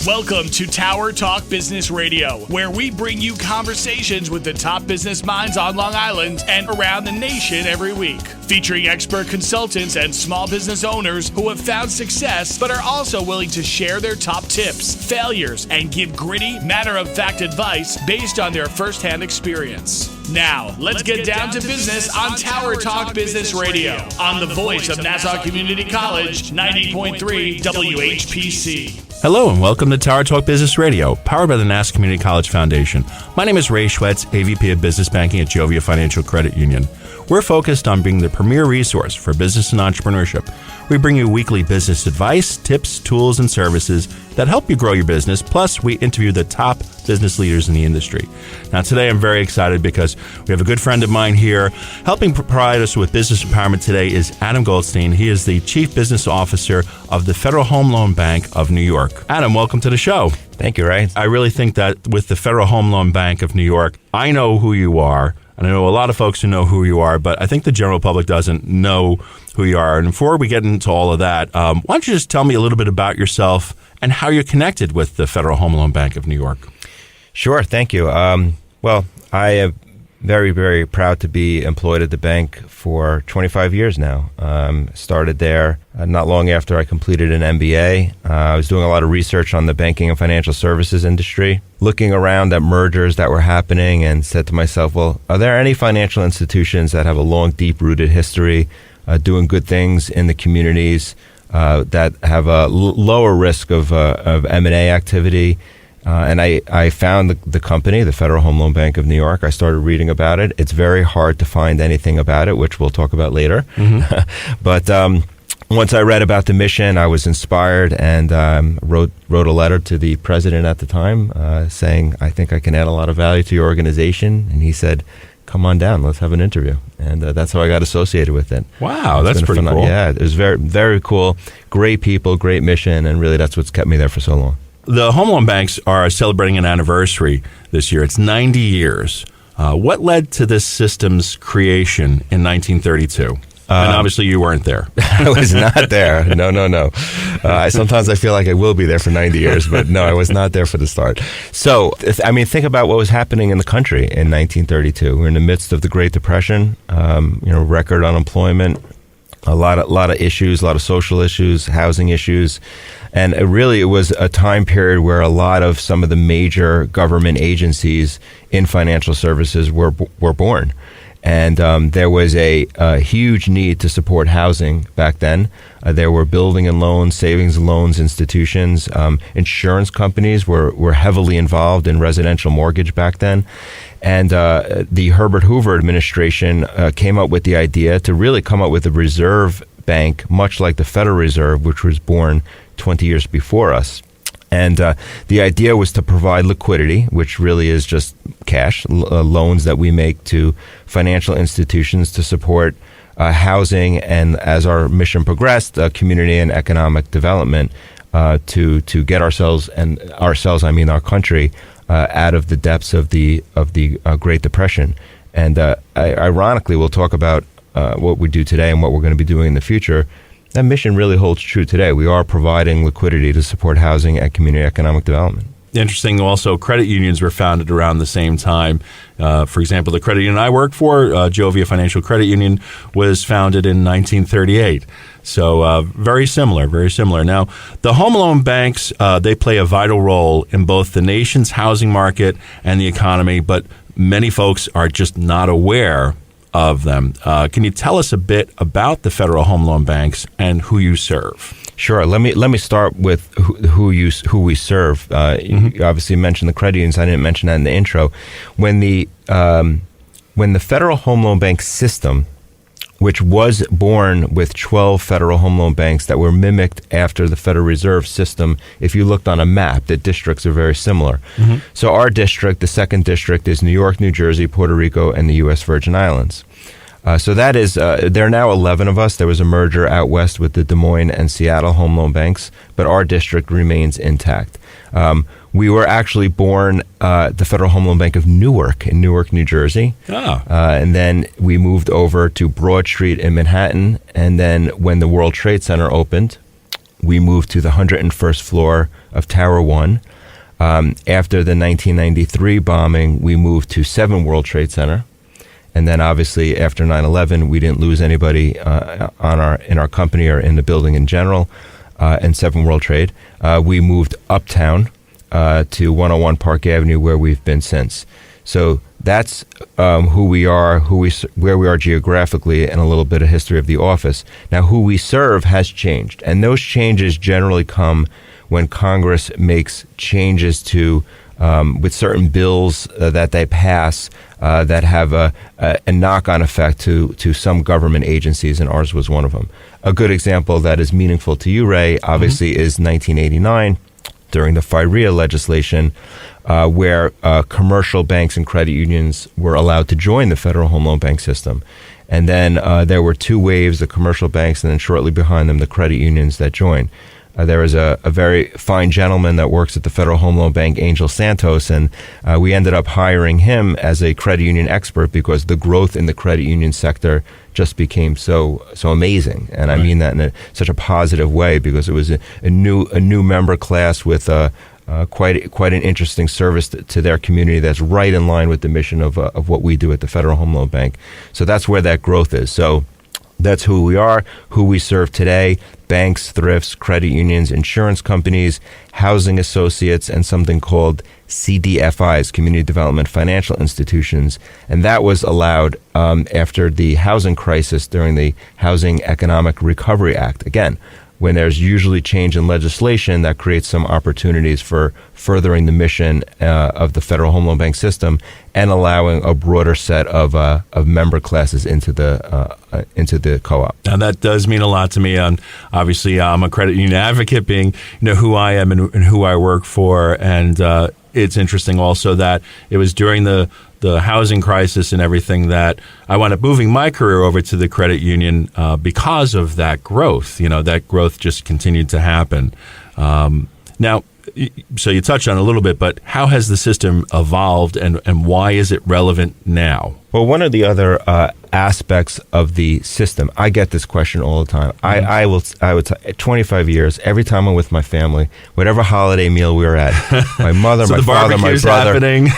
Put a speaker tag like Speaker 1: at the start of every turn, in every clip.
Speaker 1: Welcome to Tower Talk Business Radio, where we bring you conversations with the top business minds on Long Island and around the nation every week. Featuring expert consultants and small business owners who have found success but are also willing to share their top tips, failures, and give gritty, matter-of-fact advice based on their firsthand experience. Now, let's get down to business on Tower Talk Business Radio on the voice of Nassau Community College, 90.3 WHPC.
Speaker 2: Hello and welcome to Tower Talk Business Radio, powered by the Nassau Community College Foundation. My name is Ray Schwetz, AVP of Business Banking at Jovia Financial Credit Union. We're focused on being the premier resource for business and entrepreneurship. We bring you weekly business advice, tips, tools, and services that help you grow your business. Plus, we interview the top business leaders in the industry. Now, today I'm very excited because we have a good friend of mine here. Helping provide us with business empowerment today is Adam Goldstein. He is the Chief Business Officer of the Federal Home Loan Bank of New York. Adam, welcome to the show.
Speaker 3: Thank you, Ray.
Speaker 2: I really think that with the Federal Home Loan Bank of New York, I know who you are. And I know a lot of folks who know who you are, but I think the general public doesn't know who you are. And before we get into all of that, why don't you just tell me a little bit about yourself and how you're connected with the Federal Home Loan Bank of New York?
Speaker 3: Sure, thank you. Well, I am very, very proud to be employed at the bank for 25 years now. Started there not long after I completed an MBA. I was doing a lot of research on the banking and financial services industry, looking around at mergers that were happening and said to myself, well, are there any financial institutions that have a long, deep-rooted history doing good things in the communities that have a lower risk of M&A activity? And I found the company, the Federal Home Loan Bank of New York. I started reading about it. It's very hard to find anything about it, which we'll talk about later. Mm-hmm. But once I read about the mission, I was inspired and wrote a letter to the president at the time saying, I think I can add a lot of value to your organization. And he said, come on down, let's have an interview. And that's how I got associated with it.
Speaker 2: Wow, that's pretty cool.
Speaker 3: Yeah, it was very, very cool. Great people, great mission. And really, that's what's kept me there for so long.
Speaker 2: The home loan banks are celebrating an anniversary this year. It's 90 years. What led to this system's creation in 1932? And obviously you weren't there.
Speaker 3: I was not there. No. Sometimes I feel like I will be there for 90 years, but no, I was not there for the start. So, think about what was happening in the country in 1932. We're in the midst of the Great Depression, record unemployment, a lot of issues, a lot of social issues, housing issues. And it was a time period where a lot of some of the major government agencies in financial services were born. And there was a huge need to support housing back then. There were building and loans, savings and loans institutions. Insurance companies were heavily involved in residential mortgage back then. And the Herbert Hoover administration came up with the idea to really come up with a reserve bank, much like the Federal Reserve, which was born 20 years before us. And the idea was to provide liquidity, which really is just cash, loans that we make to financial institutions to support housing, and as our mission progressed, community and economic development to get our country out of the depths of the Great Depression. And ironically, we'll talk about what we do today and what we're going to be doing in the future. That mission really holds true today. We are providing liquidity to support housing and community economic development.
Speaker 2: Interesting. Also, credit unions were founded around the same time. For example, the credit union I work for, Jovia Financial Credit Union, was founded in 1938. So very similar. Now, the home loan banks, they play a vital role in both the nation's housing market and the economy, but many folks are just not aware of them. Can you tell us a bit about the Federal Home Loan Banks and who you serve?
Speaker 3: Sure. Let me start with who we serve. You obviously mentioned the credit unions. I didn't mention that in the intro. When the Federal Home Loan Bank system, which was born with 12 federal home loan banks that were mimicked after the Federal Reserve system, if you looked on a map, the districts are very similar. Mm-hmm. So our district, the second district, is New York, New Jersey, Puerto Rico, and the U.S. Virgin Islands. So that is, there are now 11 of us. There was a merger out west with the Des Moines and Seattle home loan banks, but our district remains intact. We were actually born at the Federal Home Loan Bank of Newark in Newark, New Jersey. Oh. And then we moved over to Broad Street in Manhattan. And then when the World Trade Center opened, we moved to the 101st floor of Tower 1. After the 1993 bombing, we moved to 7 World Trade Center. And then obviously after 9/11, we didn't lose anybody in our company or in the building in general, and 7 World Trade. We moved uptown to 101 Park Avenue, where we've been since. So that's who we are, where we are geographically, and a little bit of history of the office. Now, who we serve has changed, and those changes generally come when Congress makes changes to with certain bills that they pass that have a knock-on effect to some government agencies, and ours was one of them. A good example that is meaningful to you, Ray, obviously is 1989 during the FIREA legislation, where commercial banks and credit unions were allowed to join the Federal Home Loan Bank system. And then there were 2 waves, the commercial banks, and then shortly behind them, the credit unions that joined. There was a very fine gentleman that works at the Federal Home Loan Bank, Angel Santos, and we ended up hiring him as a credit union expert because the growth in the credit union sector just became so amazing. And I mean that in such a positive way, because it was a new member class with quite an interesting service to their community that's right in line with the mission of what we do at the Federal Home Loan Bank. So that's where that growth is. So that's who we are, who we serve today: banks, thrifts, credit unions, insurance companies, housing associates, and something called CDFIs, Community Development Financial Institutions. And that was allowed after the housing crisis during the Housing Economic Recovery Act. Again, when there's usually change in legislation, that creates some opportunities for furthering the mission of the Federal Home Loan Bank system and allowing a broader set of member classes into the co-op.
Speaker 2: Now that does mean a lot to me. Obviously, I'm a credit union advocate, being who I am and who I work for, and it's interesting also that it was during the housing crisis and everything that I wound up moving my career over to the credit union because of that growth. That growth just continued to happen. Now, so you touched on it a little bit, but how has the system evolved and why is it relevant now?
Speaker 3: Well, one of the other aspects of the system, I get this question all the time. I would 25 years, every time I'm with my family, whatever holiday meal we were at, my mother,
Speaker 2: so
Speaker 3: my father, my brother,
Speaker 2: happening.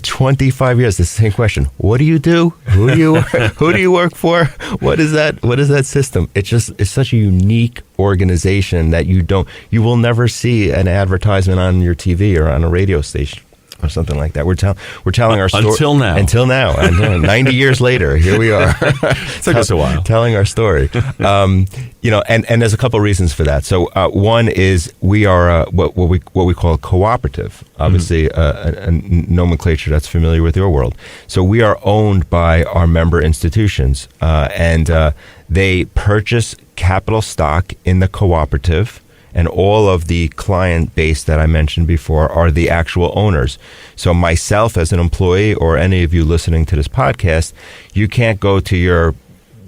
Speaker 3: 25 years, the same question. What do you do? Who do you work for? What is that system? It's such a unique organization that you will never see an advertisement on your TV or on a radio station or something like that. We're telling our story until now, and 90 years later, here we are.
Speaker 2: Took us a while
Speaker 3: telling our story. And there's a couple of reasons for that. So one is we are what we call a cooperative. Obviously, a nomenclature that's familiar with your world. So we are owned by our member institutions, and they purchase capital stock in the cooperative. And all of the client base that I mentioned before are the actual owners. So myself as an employee, or any of you listening to this podcast, you can't go to your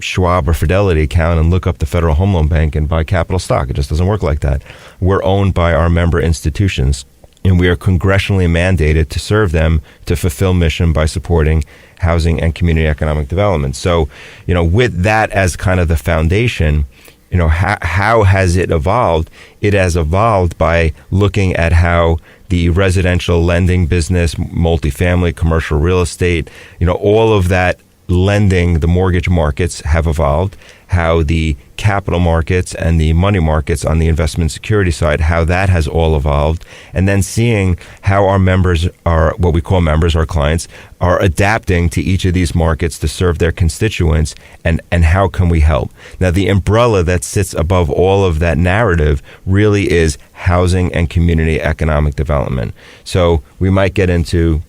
Speaker 3: Schwab or Fidelity account and look up the Federal Home Loan Bank and buy capital stock. It just doesn't work like that. We're owned by our member institutions, and we are congressionally mandated to serve them to fulfill mission by supporting housing and community economic development. So, with that as kind of the foundation, how has it evolved? It has evolved by looking at how the residential lending business, multifamily, commercial real estate, all of that lending, the mortgage markets have evolved, how the capital markets and the money markets on the investment security side, how that has all evolved, and then seeing how our members are, what we call members, our clients, are adapting to each of these markets to serve their constituents, and how can we help? Now, the umbrella that sits above all of that narrative really is housing and community economic development. So we might get into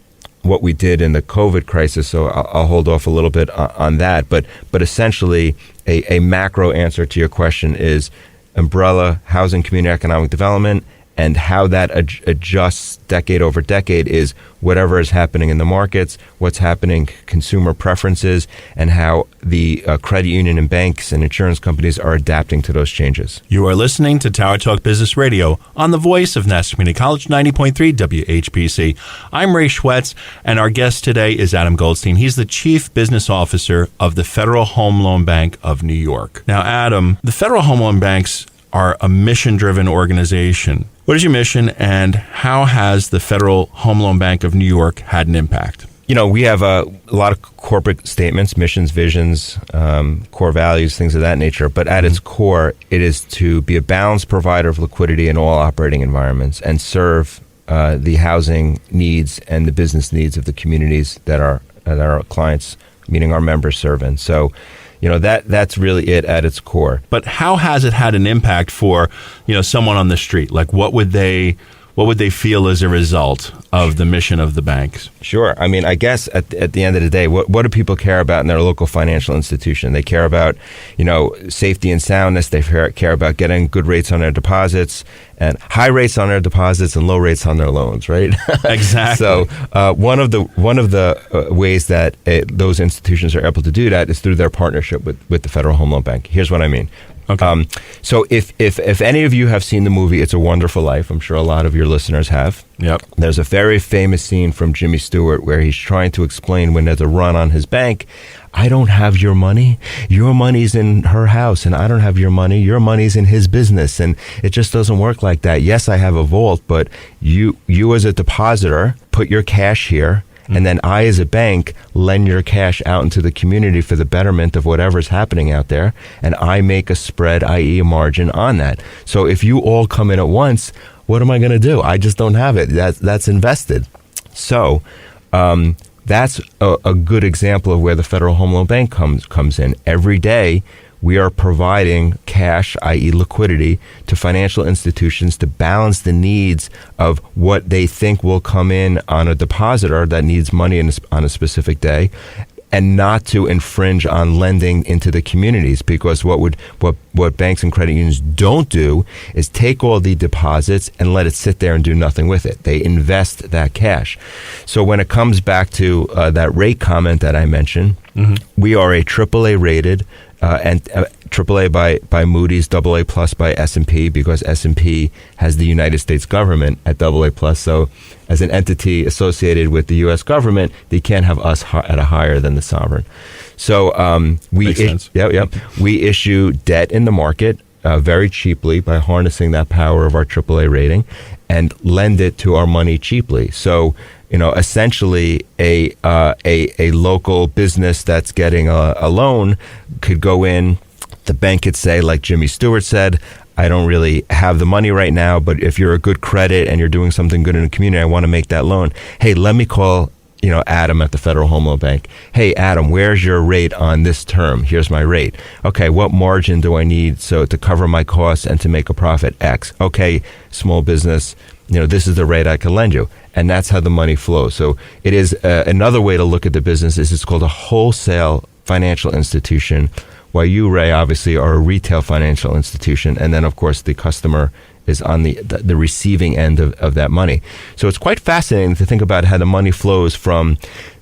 Speaker 3: what we did in the COVID crisis, so I'll hold off a little bit on that. But essentially, a macro answer to your question is umbrella, housing, community economic development, and how that adjusts decade over decade is whatever is happening in the markets, what's happening, consumer preferences, and how the credit union and banks and insurance companies are adapting to those changes.
Speaker 2: You are listening to Tower Talk Business Radio on the voice of Nassau Community College, 90.3 WHPC. I'm Ray Schwetz, and our guest today is Adam Goldstein. He's the Chief Business Officer of the Federal Home Loan Bank of New York. Now, Adam, the Federal Home Loan Banks are a mission-driven organization. What is your mission, and how has the Federal Home Loan Bank of New York had an impact?
Speaker 3: We have a lot of corporate statements, missions, visions, core values, things of that nature. But at its core, it is to be a balanced provider of liquidity in all operating environments and serve the housing needs and the business needs of the communities that our clients, meaning our members, serve in. So, that's really it at its core.
Speaker 2: But how has it had an impact for, someone on the street? Like, what would they feel as a result of the mission of the banks?
Speaker 3: Sure. I mean, I guess at the end of the day, what do people care about in their local financial institution? They care about, safety and soundness. They care about getting good rates on their deposits and high rates on their deposits and low rates on their loans, right?
Speaker 2: Exactly.
Speaker 3: So one of the ways that those institutions are able to do that is through their partnership with the Federal Home Loan Bank. Here's what I mean.
Speaker 2: Okay.
Speaker 3: So if any of you have seen the movie It's a Wonderful Life, I'm sure a lot of your listeners have.
Speaker 2: Yep.
Speaker 3: There's a very famous scene from Jimmy Stewart where he's trying to explain when there's a run on his bank, I don't have your money. Your money's in her house, and I don't have your money. Your money's in his business, and it just doesn't work like that. Yes, I have a vault, but you as a depositor put your cash here. And then I, as a bank, lend your cash out into the community for the betterment of whatever's happening out there. And I make a spread, i.e. a margin on that. So if you all come in at once, what am I going to do? I just don't have it. That's invested. So that's a good example of where the Federal Home Loan Bank comes in. Every day, we are providing cash, i.e. liquidity, to financial institutions to balance the needs of what they think will come in on a depositor that needs money on a specific day, and not to infringe on lending into the communities. Because what banks and credit unions don't do is take all the deposits and let it sit there and do nothing with it. They invest that cash. So when it comes back to that rate comment that I mentioned, we are a AAA rated and AAA by Moody's, AA plus by S&P, because S&P has the United States government at AA plus. So as an entity associated with the U.S. government, they can't have us at a higher than the sovereign. So we issue debt in the market very cheaply by harnessing that power of our AAA rating and lend it to our money cheaply. So essentially a local business that's getting a loan could go in. The bank could say, like Jimmy Stewart said, I don't really have the money right now, but if you're a good credit and you're doing something good in the community, I want to make that loan. Hey, let me call Adam at the Federal Home Loan Bank. Hey, Adam, where's your rate on this term? Here's my rate. Okay, what margin do I need to cover my costs and to make a profit? X. Okay, small business, this is the rate I can lend you. And that's how the money flows. So it is another way to look at the business is it's called a wholesale financial institution, while you, Ray, obviously are a retail financial institution. And then, of course, the customer is on the receiving end of that money. So it's quite fascinating to think about how the money flows from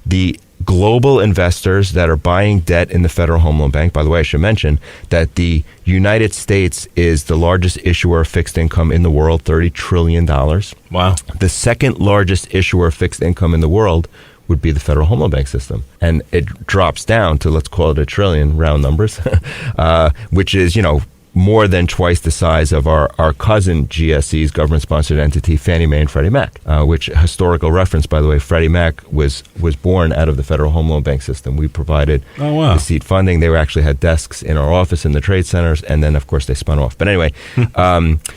Speaker 3: the global investors that are buying debt in the Federal Home Loan Bank. By the way, I should mention that the United States is the largest issuer of fixed income in the world, $30 trillion.
Speaker 2: Wow. The
Speaker 3: second largest issuer of fixed income in the world would be the Federal Home Loan Bank system. And it drops down to, let's call it $1 trillion, round numbers, which is, more than twice the size of our cousin GSE's government-sponsored entity, Fannie Mae and Freddie Mac, which, historical reference, by the way, Freddie Mac was born out of the Federal Home Loan Bank system. We provided the seed funding. They actually had desks in our office in the trade centers, and then, of course, they spun off. But anyway,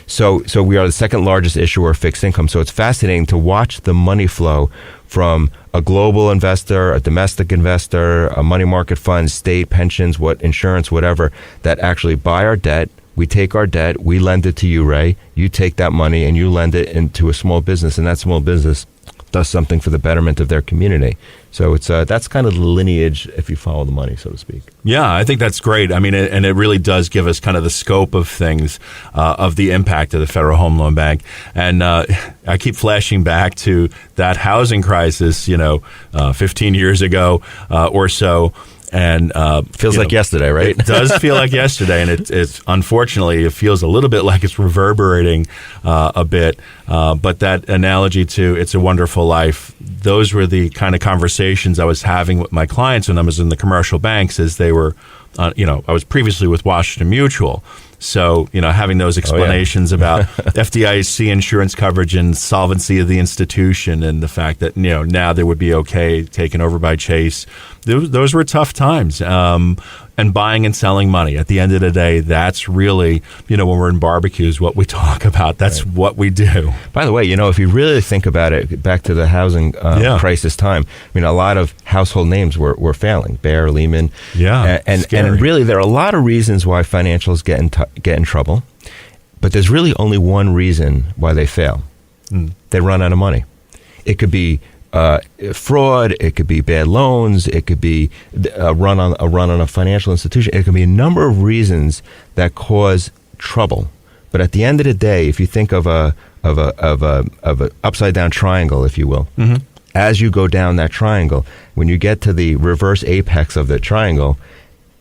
Speaker 3: so we are the second largest issuer of fixed income. So it's fascinating to watch the money flow from a global investor, a domestic investor, a money market fund, state, pensions, insurance, whatever, that actually buy our debt. We take our debt, we lend it to you, Ray. You take that money and you lend it into a small business, and that small business does something for the betterment of their community. So it's that's kind of the lineage, if you follow the money, so to speak.
Speaker 2: Yeah, I think that's great. I mean, and it really does give us kind of the scope of things, of the impact of the Federal Home Loan Bank. And I keep flashing back to that housing crisis, 15 years ago or so. And
Speaker 3: feels like yesterday, right?
Speaker 2: It does feel like yesterday, and it's unfortunately it feels a little bit like it's reverberating a bit. But that analogy to "It's a Wonderful Life," those were the kind of conversations I was having with my clients when I was in the commercial banks, as they were, I was previously with Washington Mutual. So, having those explanations about FDIC insurance coverage and solvency of the institution and the fact that, now they would be okay taken over by Chase, those were tough times. And buying and selling money. At the end of the day, that's really, when we're in barbecues, what we talk about. That's what we do.
Speaker 3: By the way, if you really think about it, back to the housing crisis time, a lot of household names were failing. Bear, Lehman.
Speaker 2: Yeah,
Speaker 3: and really, there are a lot of reasons why financials get in trouble. But there's really only one reason why they fail. They run out of money. It could be fraud, it could be bad loans, it could be a run on a financial institution. It could be a number of reasons that cause trouble. But at the end of the day, if you think of a upside down triangle, if you will, as you go down that triangle, when you get to the reverse apex of the triangle,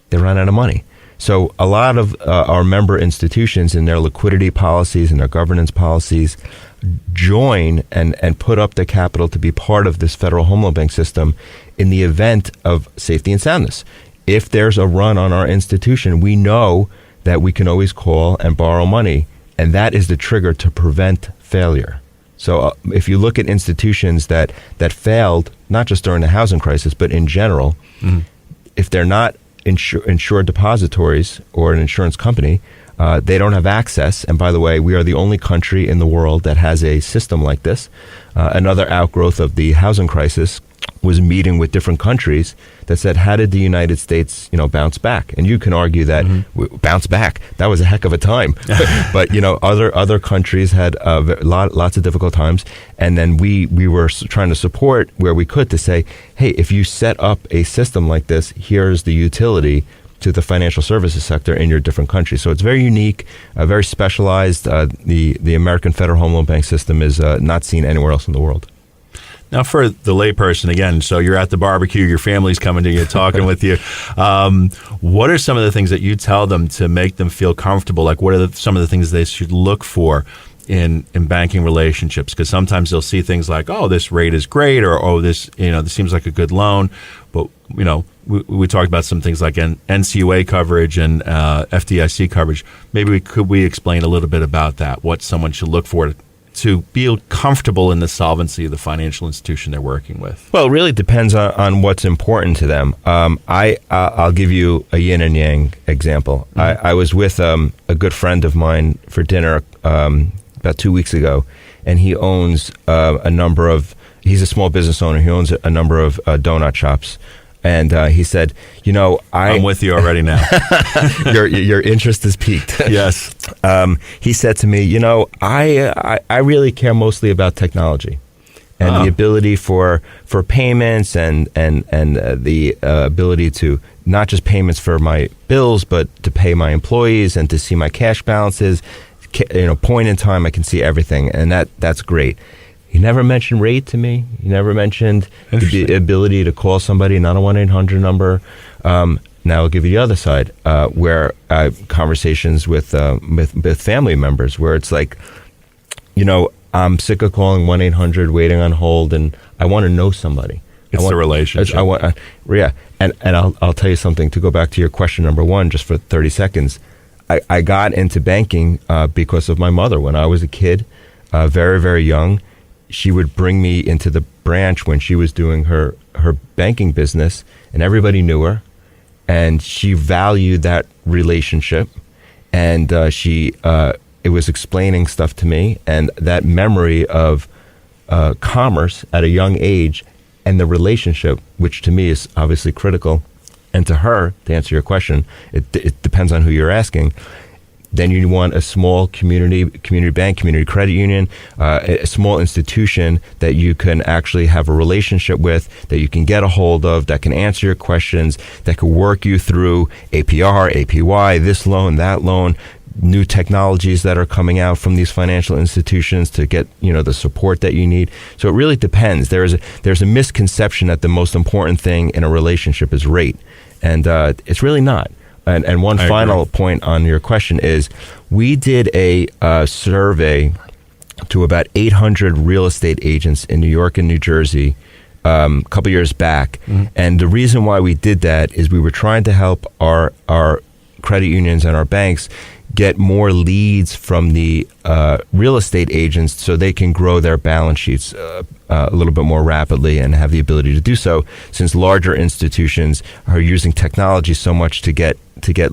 Speaker 3: they run out of money. So a lot of our member institutions in their liquidity policies and their governance policies join and put up the capital to be part of this federal home loan bank system in the event of safety and soundness. If there's a run on our institution, we know that we can always call and borrow money, and that is the trigger to prevent failure. So if you look at institutions that failed, not just during the housing crisis, but in general, if they're not insured depositories or an insurance company, they don't have access. And by the way, we are the only country in the world that has a system like this. Another outgrowth of the housing crisis was meeting with different countries that said, how did the United States, bounce back? And you can argue that bounce back, that was a heck of a time. But, other countries had lots of difficult times. And then we were trying to support where we could to say, hey, if you set up a system like this, here's the utility to the financial services sector in your different countries. So it's very unique, very specialized. The American Federal Home Loan Bank system is not seen anywhere else in the world.
Speaker 2: Now, for the layperson, again, so you're at the barbecue, your family's coming to you, talking with you. What are some of the things that you tell them to make them feel comfortable? Like, what are some of the things they should look for in banking relationships? Because sometimes they'll see things like, oh, this rate is great, or, oh, this seems like a good loan. But, we talked about some things like NCUA coverage and FDIC coverage. Maybe could we explain a little bit about that, what someone should look for to feel comfortable in the solvency of the financial institution they're working with?
Speaker 3: Well, it really depends on what's important to them. I'll give you a yin and yang example. I was with a good friend of mine for dinner about 2 weeks ago, and he owns he's a small business owner. He owns a number of donut shops. And he said, I'm
Speaker 2: with you already now.
Speaker 3: your interest is piqued.
Speaker 2: Yes.
Speaker 3: He said to me, I really care mostly about technology and the ability for payments and the ability to not just payments for my bills, but to pay my employees and to see my cash balances. Point in time, I can see everything, and that's great. He never mentioned rate to me. He never mentioned the ability to call somebody, not a 1-800 number. Now I'll give you the other side, where conversations with family members, where it's like, I'm sick of calling 1-800, waiting on hold, and I want to know somebody.
Speaker 2: It's the relationship.
Speaker 3: And I'll tell you something to go back to your question number one, just for 30 seconds. I got into banking because of my mother. When I was a kid, very, very young, she would bring me into the branch when she was doing her banking business, and everybody knew her, and she valued that relationship, and it was explaining stuff to me, and that memory of commerce at a young age and the relationship, which to me is obviously critical, and to her, to answer your question, it depends on who you're asking. Then you want a small community bank, community credit union, a small institution that you can actually have a relationship with, that you can get a hold of, that can answer your questions, that can work you through APR, APY, this loan, that loan, new technologies that are coming out from these financial institutions to get the support that you need. So it really depends. There's a misconception that the most important thing in a relationship is rate, and it's really not. And one final point on your question is, we did a survey to about 800 real estate agents in New York and New Jersey a couple years back. Mm-hmm. And the reason why we did that is we were trying to help our credit unions and our banks get more leads from the real estate agents so they can grow their balance sheets a little bit more rapidly and have the ability to do so, since larger institutions are using technology so much to get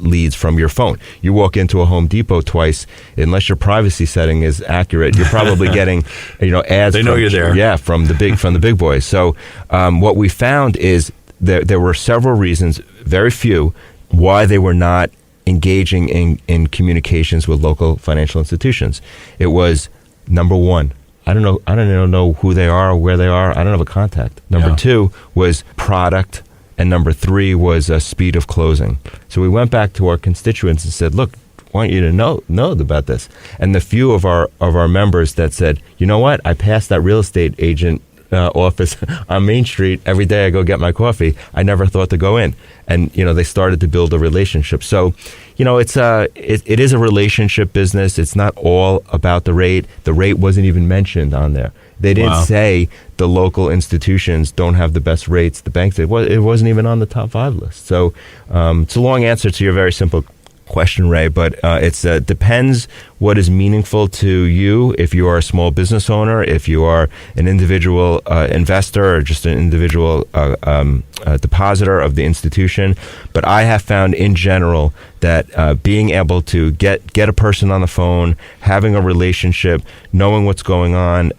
Speaker 3: leads from your phone. You walk into a Home Depot twice, unless your privacy setting is accurate, you're probably getting ads.
Speaker 2: They know you're there.
Speaker 3: Yeah, from the big boys. So what we found is there were several reasons, very few, why they were not engaging in communications with local financial institutions. It was, number one, I don't know who they are or where they are. I don't have a contact. Number two was product, and number three was speed of closing. So we went back to our constituents and said, look, I want you to know about this. And the few of our members that said, you know what, I passed that real estate agent office on Main Street every day. I go get my coffee. I never thought to go in, and they started to build a relationship. So, it is a relationship business. It's not all about the rate. The rate wasn't even mentioned on there. They didn't say the local institutions don't have the best rates. The banks did. It wasn't even on the top 5 list. So it's a long answer to your very simple question, Ray, but it depends what is meaningful to you. If you are a small business owner, if you are an individual investor, or just an individual depositor of the institution. But I have found in general that being able to get a person on the phone, having a relationship, knowing what's going on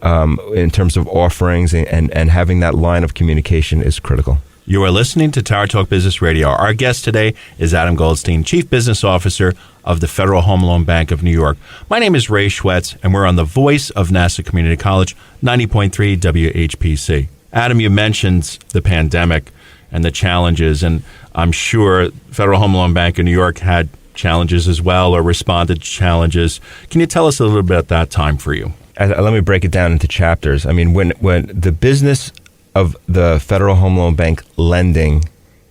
Speaker 3: in terms of offerings, and having that line of communication is critical.
Speaker 2: You are listening to Tower Talk Business Radio. Our guest today is Adam Goldstein, Chief Business Officer of the Federal Home Loan Bank of New York. My name is Ray Schwetz, and we're on the voice of Nassau Community College, 90.3 WHPC. Adam, you mentioned the pandemic and the challenges, and I'm sure Federal Home Loan Bank of New York had challenges as well, or responded to challenges. Can you tell us a little bit about that time for you?
Speaker 3: Let me break it down into chapters. I mean, when the business of the Federal Home Loan Bank lending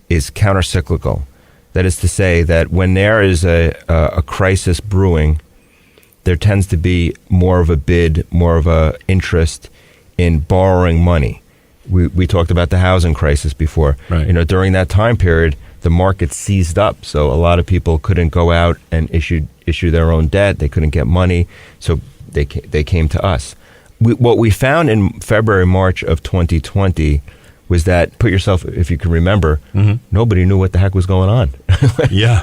Speaker 3: is countercyclical. That is to say that when there is a crisis brewing, there tends to be more of a bid, more of a interest in borrowing money. We talked about the housing crisis before.
Speaker 2: Right.
Speaker 3: During that time period, the market seized up, so a lot of people couldn't go out and issue their own debt. They couldn't get money, so they came to us. What we found in February, March of 2020 was that, put yourself, if you can remember, nobody knew what the heck was going on.
Speaker 2: Yeah.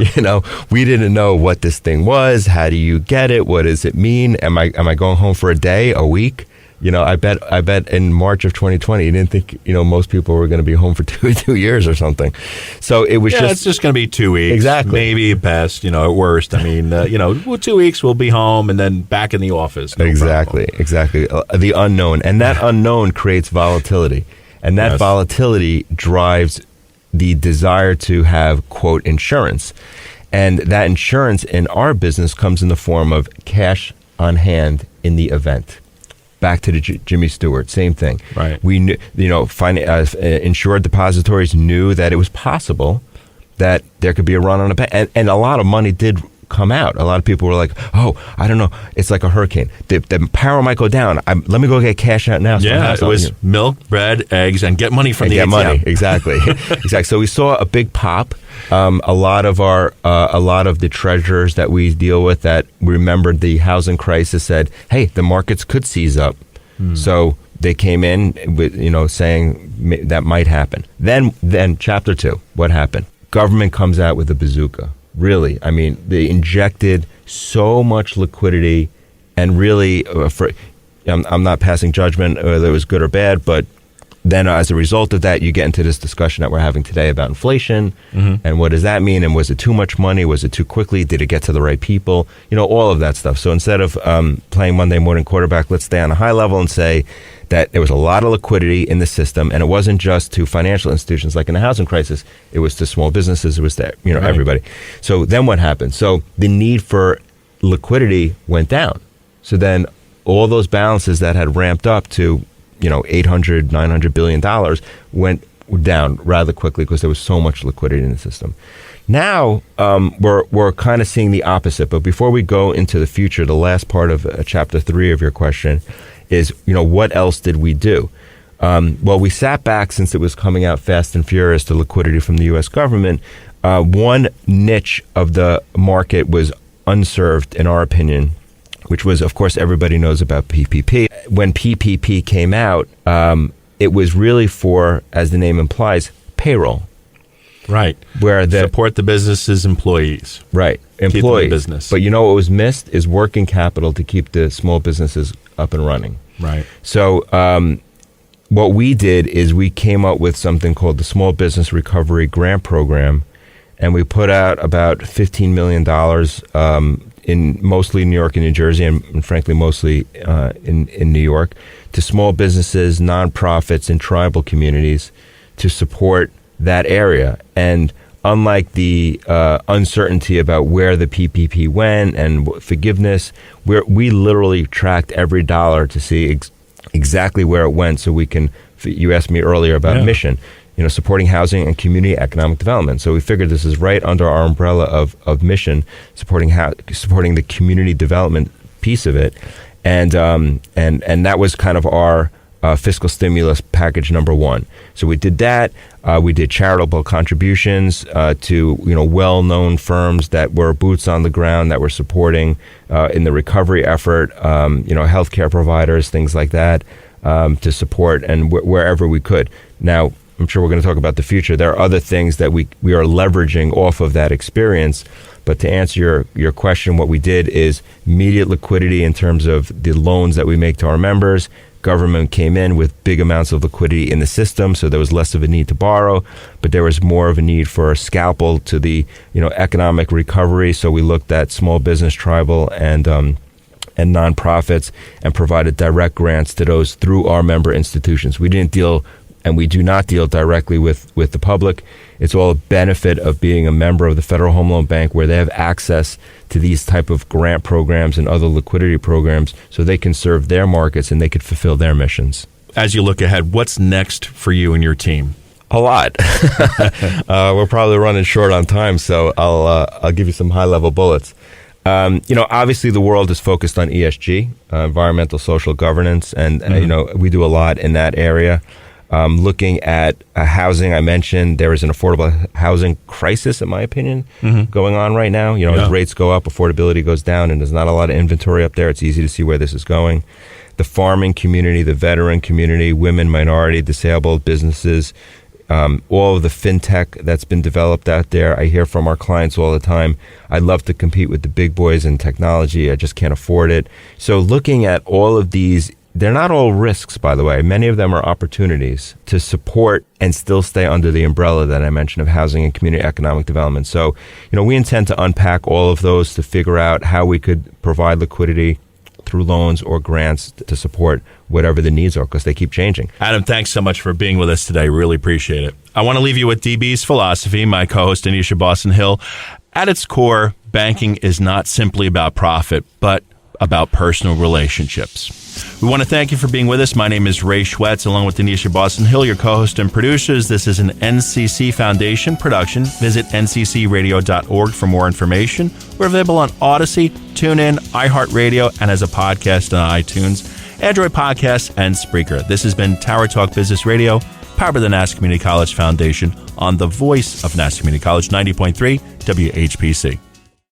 Speaker 3: We didn't know what this thing was. How do you get it? What does it mean? Am I going home for a day, a week? I bet in March of 2020, you didn't think, most people were going to be home for 2 years or something. So it was
Speaker 2: it's just going to be 2 weeks.
Speaker 3: Exactly.
Speaker 2: Maybe at best, at worst. I mean, 2 weeks we'll be home and then back in the office. No
Speaker 3: Exactly. The unknown. And that unknown creates volatility. And that volatility drives the desire to have, quote, insurance. And that insurance in our business comes in the form of cash on hand in the event. Back to the Jimmy Stewart, same thing.
Speaker 2: Right.
Speaker 3: We knew, insured depositories knew that it was possible that there could be a run on a bank, and a lot of money did come out. A lot of people were like, "Oh, I don't know, it's like a hurricane. The power might go down. Let me go get cash out now."
Speaker 2: Yeah, it was milk, bread, eggs, and get money from the ATM.
Speaker 3: Money, exactly, exactly. So we saw a big pop. A lot of the treasurers that we deal with that remembered the housing crisis said, "Hey, the markets could seize up." So they came in with saying that might happen. Then chapter 2, what happened? Government comes out with a bazooka. Really, I mean, they injected so much liquidity, and really, I'm not passing judgment whether it was good or bad, but then as a result of that, you get into this discussion that we're having today about inflation, and what does that mean, and was it too much money, was it too quickly, did it get to the right people, all of that stuff. So instead of playing Monday morning quarterback, let's stay on a high level and say that there was a lot of liquidity in the system, and it wasn't just to financial institutions like in the housing crisis, it was to small businesses, it was to everybody. So then what happened? So the need for liquidity went down. So then all those balances that had ramped up to $800, $900 billion went down rather quickly because there was so much liquidity in the system. Now we're kind of seeing the opposite. But before we go into the future, the last part of chapter 3 of your question is, what else did we do? Well, we sat back since it was coming out fast and furious, the liquidity from the U.S. government. One niche of the market was unserved, in our opinion, which was, of course, everybody knows about PPP. When PPP came out, it was really for, as the name implies, payroll.
Speaker 2: Right.
Speaker 3: Where
Speaker 2: support the business's employees.
Speaker 3: Right.
Speaker 2: Keep
Speaker 3: Employees.
Speaker 2: them in business.
Speaker 3: But you know what was missed is working capital to keep the small businesses up and running.
Speaker 2: Right.
Speaker 3: So what we did is we came up with something called the Small Business Recovery Grant Program, and we put out about $15 million in mostly New York and New Jersey, and frankly mostly in New York, to small businesses, nonprofits, and tribal communities to support that area. And unlike the uncertainty about where the PPP went and forgiveness, we literally tracked every dollar to see exactly where it went, so we can. You asked me earlier about mission, supporting housing and community economic development. So we figured this is right under our umbrella of mission, supporting the community development piece of it, and that was kind of our fiscal stimulus package number one. So we did that. We did charitable contributions to well-known firms that were boots on the ground, that were supporting in the recovery effort, healthcare providers, things like that, to support and wherever we could. Now, I'm sure we're going to talk about the future. There are other things that we are leveraging off of that experience. But to answer your question, what we did is immediate liquidity in terms of the loans that we make to our members. Government came in with big amounts of liquidity in the system, so there was less of a need to borrow, but there was more of a need for a scalpel to the economic recovery. So we looked at small business, tribal, and nonprofits, and provided direct grants to those through our member institutions. We didn't deal, and we do not deal directly with the public. It's all a benefit of being a member of the Federal Home Loan Bank, where they have access to these type of grant programs and other liquidity programs, so they can serve their markets and they could fulfill their missions.
Speaker 2: As you look ahead, what's next for you and your team?
Speaker 3: A lot. We're probably running short on time, so I'll give you some high-level bullets. Obviously the world is focused on ESG, environmental social governance, and we do a lot in that area. Looking at housing, I mentioned there is an affordable housing crisis, in my opinion, going on right now. As rates go up, affordability goes down, and there's not a lot of inventory up there. It's easy to see where this is going. The farming community, the veteran community, women, minority, disabled businesses, all of the fintech that's been developed out there. I hear from our clients all the time, I'd love to compete with the big boys in technology. I just can't afford it. So looking at all of these, they're not all risks, by the way. Many of them are opportunities to support and still stay under the umbrella that I mentioned of housing and community economic development. So, we intend to unpack all of those to figure out how we could provide liquidity through loans or grants to support whatever the needs are, because they keep changing.
Speaker 2: Adam, thanks so much for being with us today. Really appreciate it. I want to leave you with DB's philosophy. My co-host, Anisha Boston-Hill. At its core, banking is not simply about profit, but about personal relationships. We want to thank you for being with us. My name is Ray Schwetz, along with Anisha Boston-Hill, your co-host and producers. This is an NCC Foundation production. Visit nccradio.org for more information. We're available on Odyssey, TuneIn, iHeartRadio, and as a podcast on iTunes, Android Podcasts, and Spreaker. This has been Tower Talk Business Radio, powered by the Nassau Community College Foundation on the voice of Nassau Community College, 90.3 WHPC.